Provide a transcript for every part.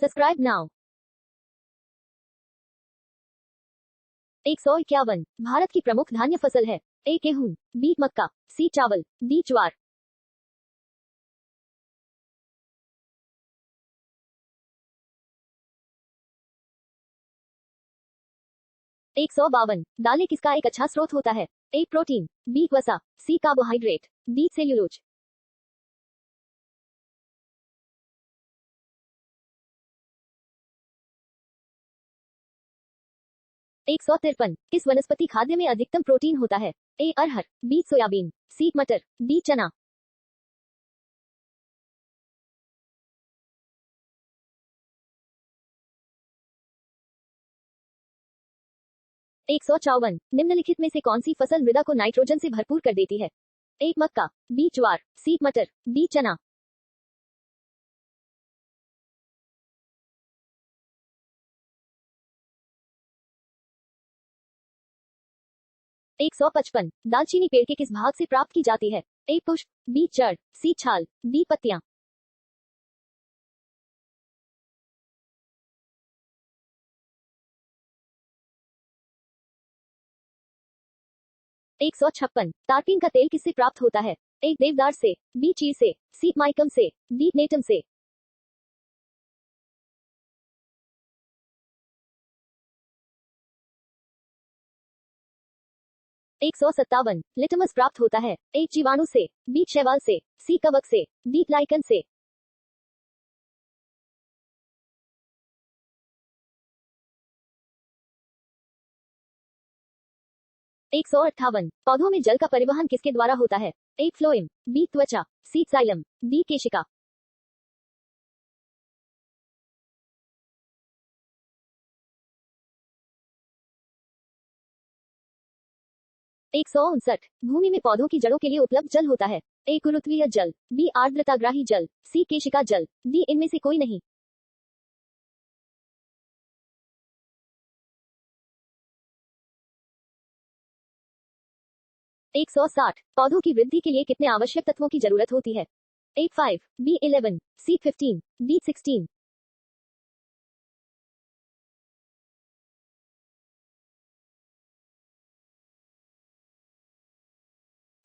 Subscribe now. 151 Bharat की प्रमुख धान्य फसल है। ए गेहूं, बी मक्का, सी चावल, डी ज्वार। 152 दालें किसका एक अच्छा स्रोत होता है। ए प्रोटीन, बी वसा, सी कार्बोहाइड्रेट, डी सेल्यूलोज। 153 किस वनस्पति खाद्य में अधिकतम प्रोटीन होता है। ए अरहर, बी सोयाबीन, सी मटर, डी चना। 154 निम्नलिखित में से कौन सी फसल मृदा को नाइट्रोजन से भरपूर कर देती है। ए मक्का, बी ज्वार, सी मटर, डी चना। 155 दालचीनी पेड़ के किस भाग से प्राप्त की जाती है। ए पुष्प, बी जड़, सी छाल, डी पत्तियां। 156 तारपीन का तेल किससे प्राप्त होता है। ए देवदार से, बी चीड़ से, सी माइकम से, डी नेटम से। 157 लिटमस प्राप्त होता है। ए जीवाणु से, बी शैवाल से, सी कवक से, डी लाइकन से। 158 पौधों में जल का परिवहन किसके द्वारा होता है। ए फ्लोएम, बी त्वचा, सी जाइलम, डी केशिका। 159 भूमि में पौधों की जड़ों के लिए उपलब्ध जल होता है। ए गुरुत्वीय जल, बी आर्द्रताग्राही जल, सी केशिका जल, डी इनमें से कोई नहीं। 160 पौधों की वृद्धि के लिए कितने आवश्यक तत्वों की जरूरत होती है। ए 5, बी 11, सी 15, डी 16।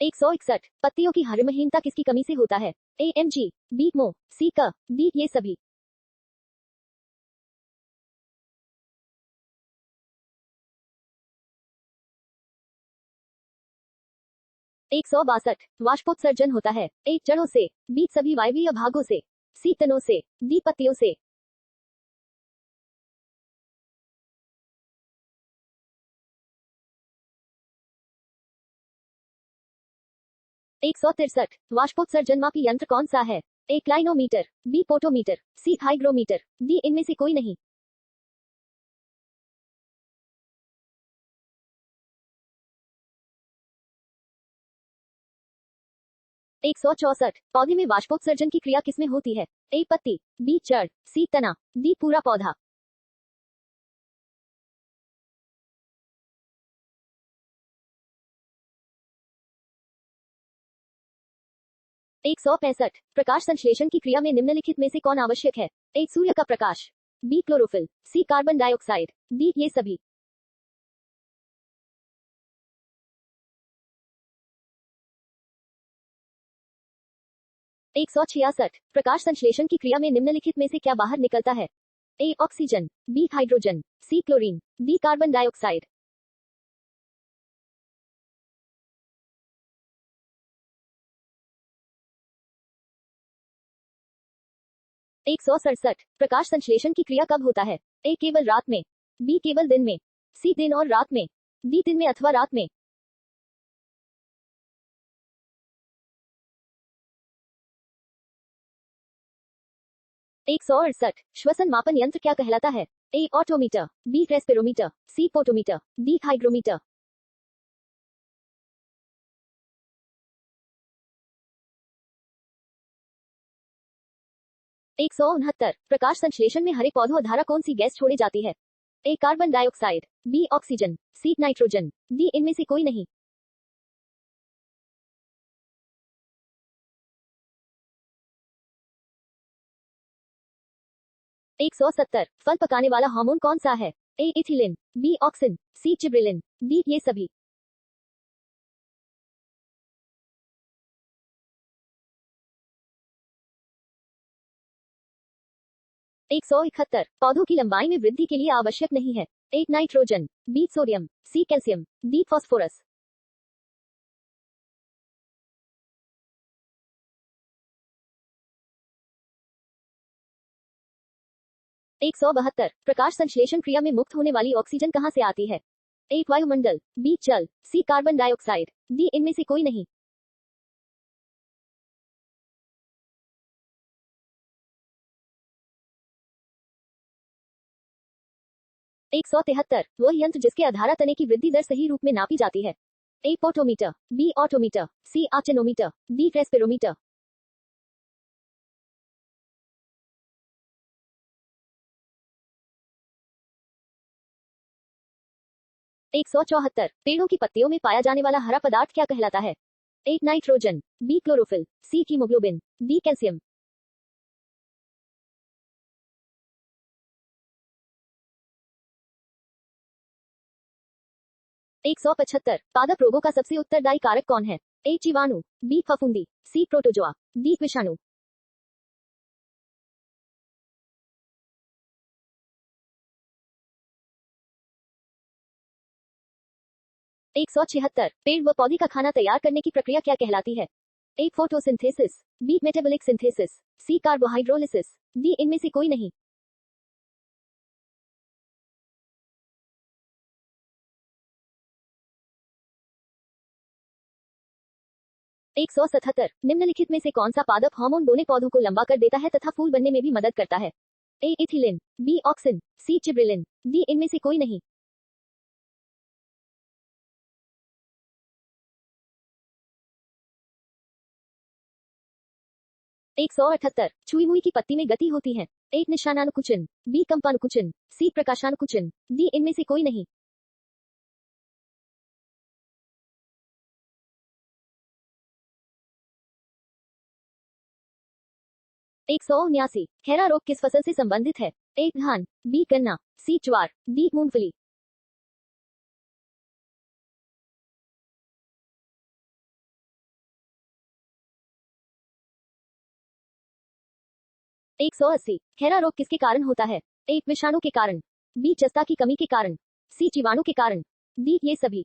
161 पत्तियों की हरिमहीनता किसकी कमी से होता है। ए एम जी, बी मो, सी क, डी ये सभी। 162 वाष्पोत्सर्जन होता है। ए जड़ों से, बी सभी वायवीय भागों से, सी तनों से, डी पत्तियों से। 163 वाष्पोत्सर्जन मापी यंत्र कौन सा है। ए क्लाइनोमीटर, बी पोटोमीटर, सी हाइग्रोमीटर, डी इनमें से कोई नहीं। 164 पौधे में वाष्पोत्सर्जन की क्रिया किसमें होती है। ए पत्ती, बी जड़, सी तना, डी पूरा पौधा। 165 प्रकाश संश्लेषण की क्रिया में निम्नलिखित में से कौन आवश्यक है। ए सूर्य का प्रकाश, बी क्लोरोफिल, सी कार्बन डाइऑक्साइड, डी ये सभी। 166 प्रकाश संश्लेषण की क्रिया में निम्नलिखित में से क्या बाहर निकलता है। A oxygen, B hydrogen, C chlorine, D carbon dioxide. 167 प्रकाश संश्लेषण की क्रिया कब होता है। ए केवल रात में, बी केवल दिन में, सी दिन और रात में, डी दिन में अथवा रात में। 168 श्वसन मापन यंत्र क्या कहलाता है। ए ऑटोमीटर, बी रेस्पिरोमीटर, सी पोटोमीटर, डी हाइग्रोमीटर। 169 प्रकाश संश्लेषण में हरे पौधों धारा कौन सी गैस छोड़ी जाती है। A carbon dioxide, B oxygen, C nitrogen, D इनमें से कोई नहीं। 170 फल पकाने वाला हार्मोन कौन सा है? ए इथिलिन, बी ऑक्सिन, सी जिब्रेलिन, डी ये सभी। 171 पौधों की लंबाई में वृद्धि के लिए आवश्यक नहीं है। A nitrogen, B sodium, C calcium, D phosphorus. 172 प्रकाश संश्लेषण क्रिया में मुक्त होने वाली ऑक्सीजन कहाँ से आती है? ए वायुमंडल, बी जल, सी कार्बन डाइऑक्साइड, डी इनमें से कोई नहीं। 173 वह यंत्र जिसके अधारा तने की वृद्धि दर सही रूप में नापी जाती है। ए पोटोमीटर, बी ऑटोमीटर, सी आर्चेनोमीटर, डी रेस्पिरोमीटर। 174 पेड़ों की पत्तियों में पाया जाने वाला हरा पदार्थ क्या कहलाता है? A nitrogen, B chlorophyll, C haemoglobin, D calcium. 175 पादप रोगों का सबसे उत्तरदायी कारक कौन है? ए जीवाणु, बी फफूंदी, सी प्रोटोजोआ, डी विषाणु। 176 पेड़ व पौधे का खाना तैयार करने की प्रक्रिया क्या कहलाती है? ए फोटोसिंथेसिस, बी मेटाबॉलिक सिंथेसिस, सी कार्बोहाइड्रोलिसिस, डी इनमें से कोई नहीं। 177 निम्नलिखित में से कौन सा पादप हार्मोन दोनों पौधों को लंबा कर देता है तथा फूल बनने में भी मदद करता है? ए इथिलिन, बी ऑक्सिन, सी जिब्रेलिन, डी इनमें से कोई नहीं। 178 छुई मुई की पत्ती में गति होती है। ए निशानानुकुचन, बी कंपानुकुचन, सी प्रकाशानुकुचन, डी इनमें से कोई नहीं। 179 खैरा रोग किस फसल से संबंधित है? ए धान, बी गन्ना, सी ज्वार, डी मूंगफली। 180 खैरा रोग किसके कारण होता है? ए विषाणु के कारण, बी जस्ता की कमी के कारण, सी जीवाणु के कारण, डी ये सभी।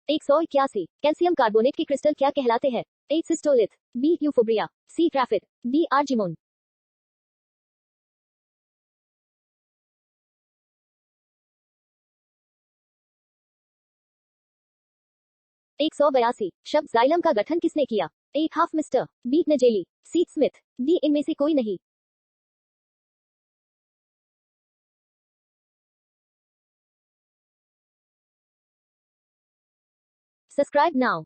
181 कैल्शियम कार्बोनेट के क्रिस्टल क्या कहलाते हैं? ए सिस्टोलिथ, बी यूफोब्रिया, सी ग्राफिट, डी आर्जिमोन। 182 शब्द जाइलम का गठन किसने किया? ए हाफ मिस्टर, बी नजेली, सी स्मिथ, डी इनमें से कोई नहीं। Subscribe now.